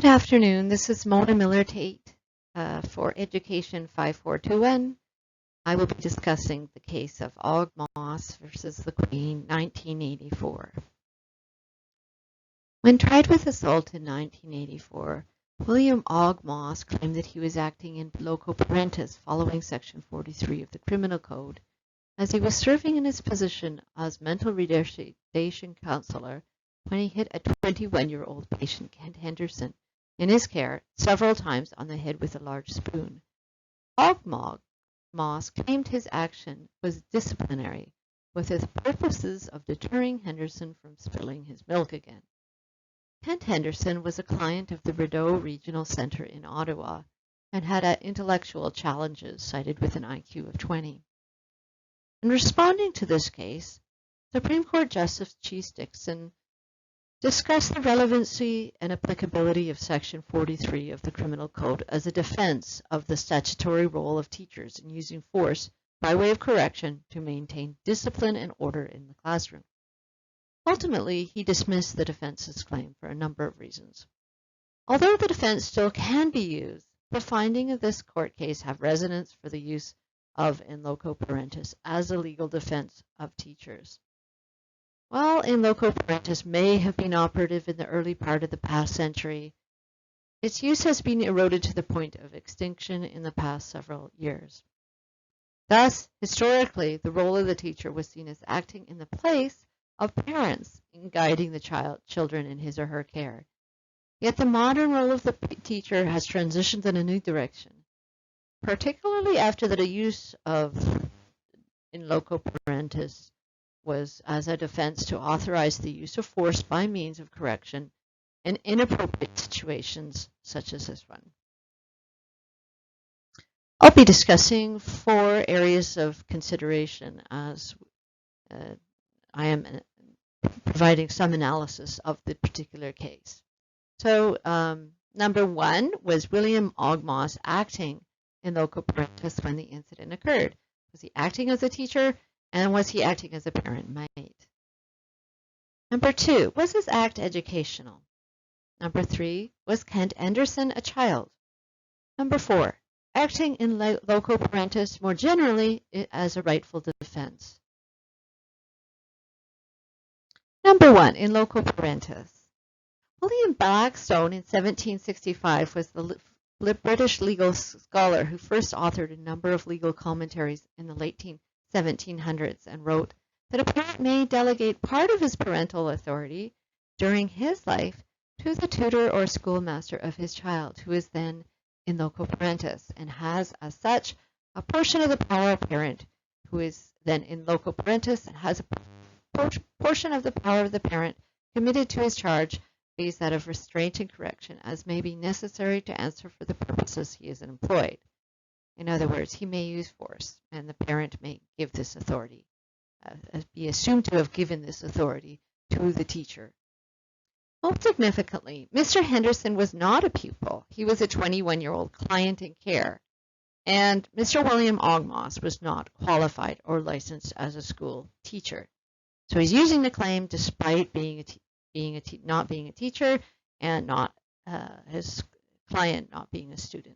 Good afternoon. This is Mona Miller-Tate for Education5421. I will be discussing the case of Oggmoss versus the Queen, 1984. When tried with assault in 1984, William Oggmoss claimed that he was acting in loco parentis following Section 43 of the Criminal Code, as he was serving in his position as mental retardation counselor when he hit a 21-year-old patient, Kent Henderson, in his care several times on the head with a large spoon. Oggmoss claimed his action was disciplinary, with the purposes of deterring Henderson from spilling his milk again. Kent Henderson was a client of the Rideau Regional Center in Ottawa and had intellectual challenges, cited with an IQ of 20. In responding to this case, Supreme Court Justice Chief Dixon discussed the relevancy and applicability of Section 43 of the Criminal Code as a defense of the statutory role of teachers in using force by way of correction to maintain discipline and order in the classroom. Ultimately, he dismissed the defense's claim for a number of reasons. Although the defense still can be used, the findings of this court case have resonance for the use of in loco parentis as a legal defense of teachers. While in loco parentis may have been operative in the early part of the past century, its use has been eroded to the point of extinction in the past several years. Thus, historically, the role of the teacher was seen as acting in the place of parents in guiding the children in his or her care. Yet the modern role of the teacher has transitioned in a new direction, particularly after the use of in loco parentis was as a defense to authorize the use of force by means of correction in inappropriate situations such as this one. I'll be discussing 4 areas of consideration as I am providing some analysis of the particular case. So number 1 was William Oggmoss acting in loco parentis when the incident occurred. Was he acting as a teacher? And was he acting as a parent might? Number 2, was his act educational? Number 3, was Kent Henderson a child? Number 4, acting in loco parentis more generally as a rightful defense. Number 1, in loco parentis. William Blackstone in 1765 was the British legal scholar who first authored a number of legal commentaries in the late 1700s and wrote that a parent may delegate part of his parental authority during his life to the tutor or schoolmaster of his child, who is then in loco parentis and has, as such, a portion of the power of parent who is then in loco parentis and has a portion of the power of the parent committed to his charge, is that of restraint and correction, as may be necessary to answer for the purposes he is employed. In other words, he may use force, and the parent may give this authority, be assumed to have given this authority to the teacher. Most significantly, Mr. Henderson was not a pupil. He was a 21-year-old client in care, and Mr. William Oggmoss was not qualified or licensed as a school teacher. So he's using the claim despite not being a teacher and not his client not being a student.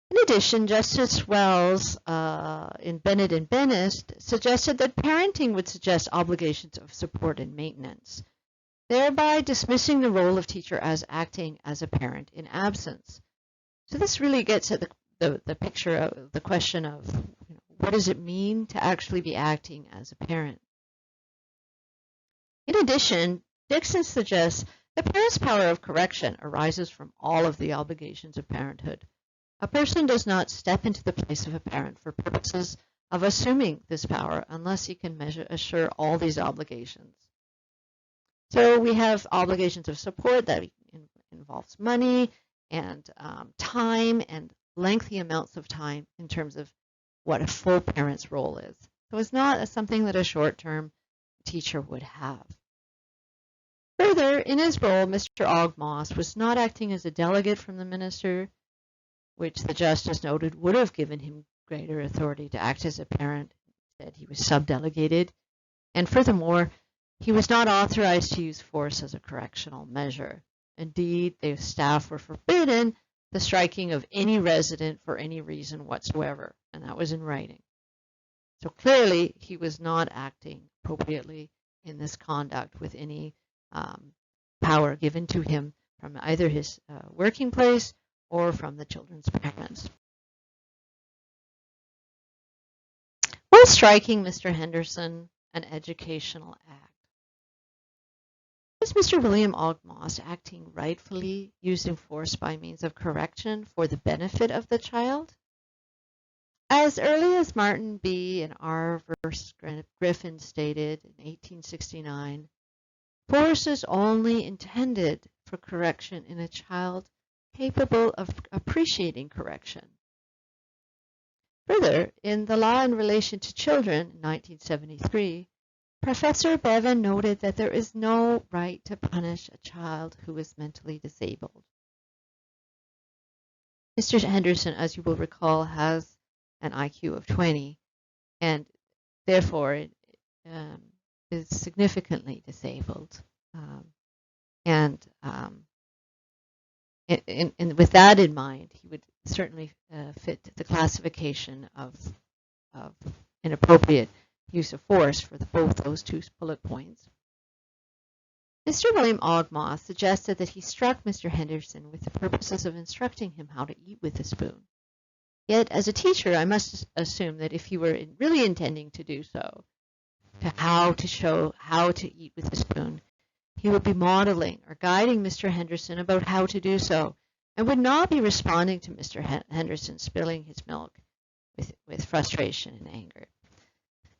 In addition, Justice Wells in Bennett and Bennett suggested that parenting would suggest obligations of support and maintenance, thereby dismissing the role of teacher as acting as a parent in absence. So this really gets at the picture of the question of what does it mean to actually be acting as a parent. In addition, Dixon suggests the parent's power of correction arises from all of the obligations of parenthood. A person does not step into the place of a parent for purposes of assuming this power unless he can assure all these obligations. So we have obligations of support that involves money and time and lengthy amounts of time in terms of what a full parent's role is. So it's not something that a short-term teacher would have. Further, in his role, Mr. Oggmoss was not acting as a delegate from the minister, which the justice noted would have given him greater authority to act as a parent. Instead, he was subdelegated. And furthermore, he was not authorized to use force as a correctional measure. Indeed, the staff were forbidden the striking of any resident for any reason whatsoever, and that was in writing. So clearly, he was not acting appropriately in this conduct with any power given to him from either his working place or from the children's parents. Was striking Mr. Henderson an educational act? Was Mr. William Oggmosse acting rightfully, using force by means of correction for the benefit of the child? As early as Martin B. and R. versus Griffin stated in 1869, force is only intended for correction in a child capable of appreciating correction. Further, in The Law in Relation to Children, 1973, Professor Bevan noted that there is no right to punish a child who is mentally disabled. Mr. Henderson, as you will recall, has an IQ of 20, and therefore is significantly disabled. And with that in mind, he would certainly fit the classification of inappropriate use of force for both those two bullet points. Mr. William Oggmosse suggested that he struck Mr. Henderson with the purposes of instructing him how to eat with a spoon. Yet, as a teacher, I must assume that if he were really intending to do so, to show how to eat with a spoon, he would be modeling or guiding Mr. Henderson about how to do so, and would not be responding to Mr. Henderson spilling his milk with frustration and anger.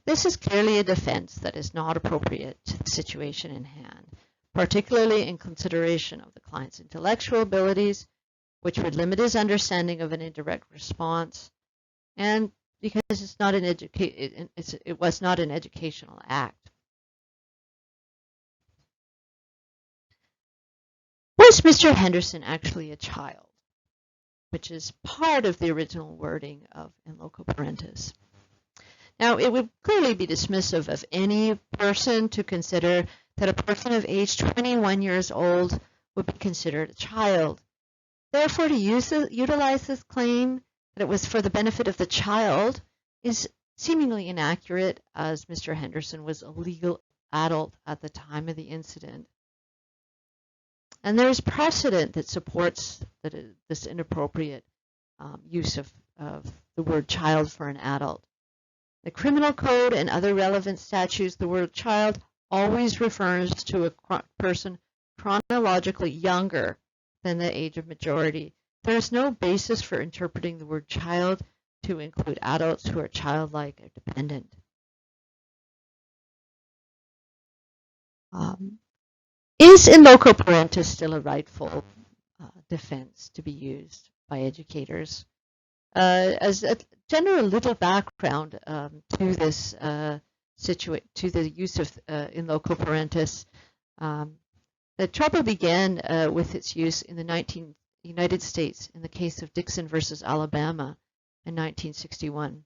This is clearly a defense that is not appropriate to the situation in hand, particularly in consideration of the client's intellectual abilities, which would limit his understanding of an indirect response, and because it was not an educational act. Was Mr. Henderson actually a child, which is part of the original wording of in loco parentis? Now, it would clearly be dismissive of any person to consider that a person of age 21 years old would be considered a child. Therefore, to utilize this claim that it was for the benefit of the child is seemingly inaccurate, as Mr. Henderson was a legal adult at the time of the incident. And there is precedent that supports this inappropriate use of the word child for an adult. The Criminal Code and other relevant statutes, the word child always refers to a person chronologically younger than the age of majority. There is no basis for interpreting the word child to include adults who are childlike or dependent. Is in loco parentis still a rightful defense to be used by educators? As a general little background to this to the use of in loco parentis, the trouble began with its use in the United States in the case of Dixon versus Alabama in 1961.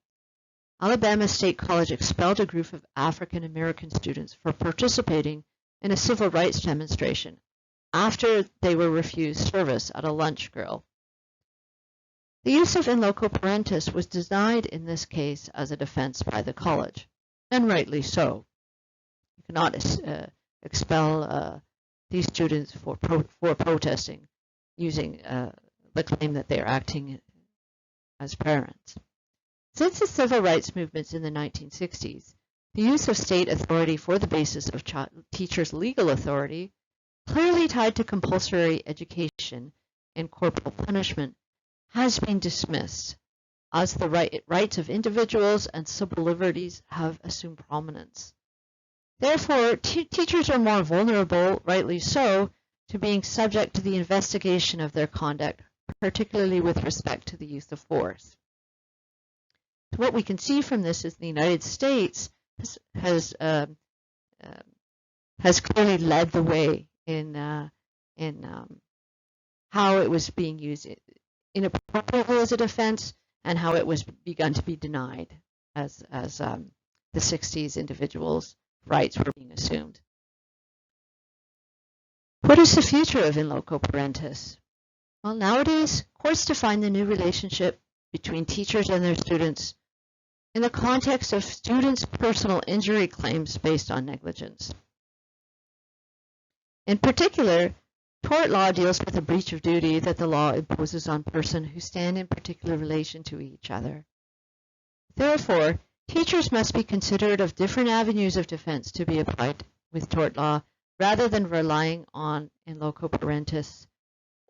Alabama State College expelled a group of African American students for participating in a civil rights demonstration after they were refused service at a lunch grill. The use of in loco parentis was denied in this case as a defense by the college, and rightly so. You cannot expel these students for protesting using the claim that they are acting as parents. Since the civil rights movements in the 1960s, the use of state authority for the basis of teachers' legal authority, clearly tied to compulsory education and corporal punishment, has been dismissed, as the rights of individuals and civil liberties have assumed prominence. Therefore, teachers are more vulnerable, rightly so, to being subject to the investigation of their conduct, particularly with respect to the use of force. So what we can see from this is the United States has clearly led the way in how it was being used inappropriately as a defense, and how it was begun to be denied as the 60s individuals' rights were being assumed. What is the future of in loco parentis? Well, nowadays, courts define the new relationship between teachers and their students in the context of students' personal injury claims based on negligence. In particular, tort law deals with a breach of duty that the law imposes on persons who stand in particular relation to each other. Therefore, teachers must be considerate of different avenues of defense to be applied with tort law rather than relying on in loco parentis,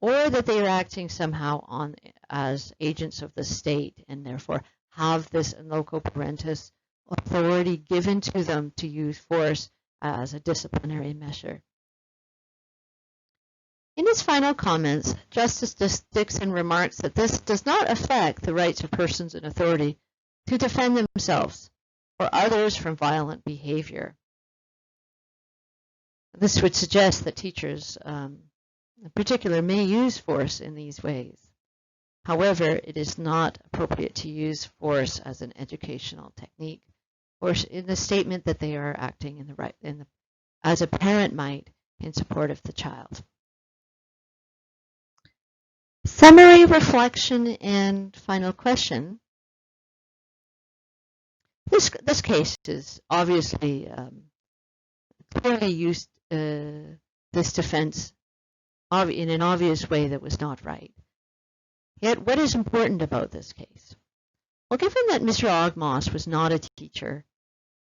or that they are acting somehow as agents of the state and therefore have this in loco parentis authority given to them to use force as a disciplinary measure. In his final comments, Justice Dixon remarks that this does not affect the rights of persons in authority to defend themselves or others from violent behavior. This would suggest that teachers, in particular, may use force in these ways. However, it is not appropriate to use force as an educational technique or in the statement that they are acting in the right, as a parent might in support of the child. Summary, reflection, and final question. This case is obviously clearly used this defense in an obvious way that was not right. Yet, what is important about this case? Well, given that Mr. Oggmosse was not a teacher,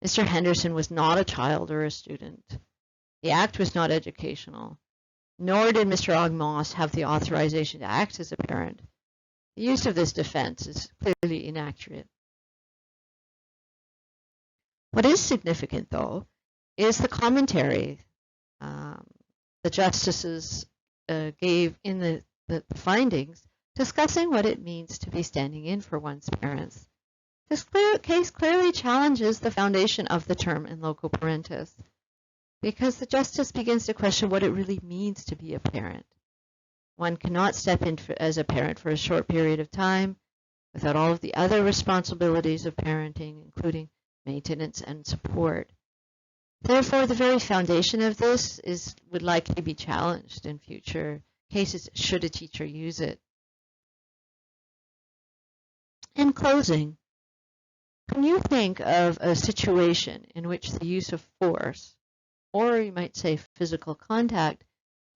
Mr. Henderson was not a child or a student, the act was not educational, nor did Mr. Oggmosse have the authorization to act as a parent, the use of this defense is clearly inaccurate. What is significant, though, is the commentary the justices gave in the findings discussing what it means to be standing in for one's parents. This case clearly challenges the foundation of the term in loco parentis, because the justice begins to question what it really means to be a parent. One cannot step in as a parent for a short period of time without all of the other responsibilities of parenting, including maintenance and support. Therefore, the very foundation of this would likely be challenged in future cases should a teacher use it. In closing, can you think of a situation in which the use of force, or you might say physical contact,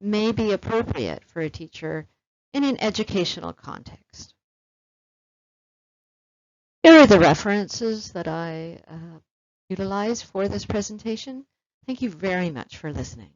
may be appropriate for a teacher in an educational context? Here are the references that I utilize for this presentation. Thank you very much for listening.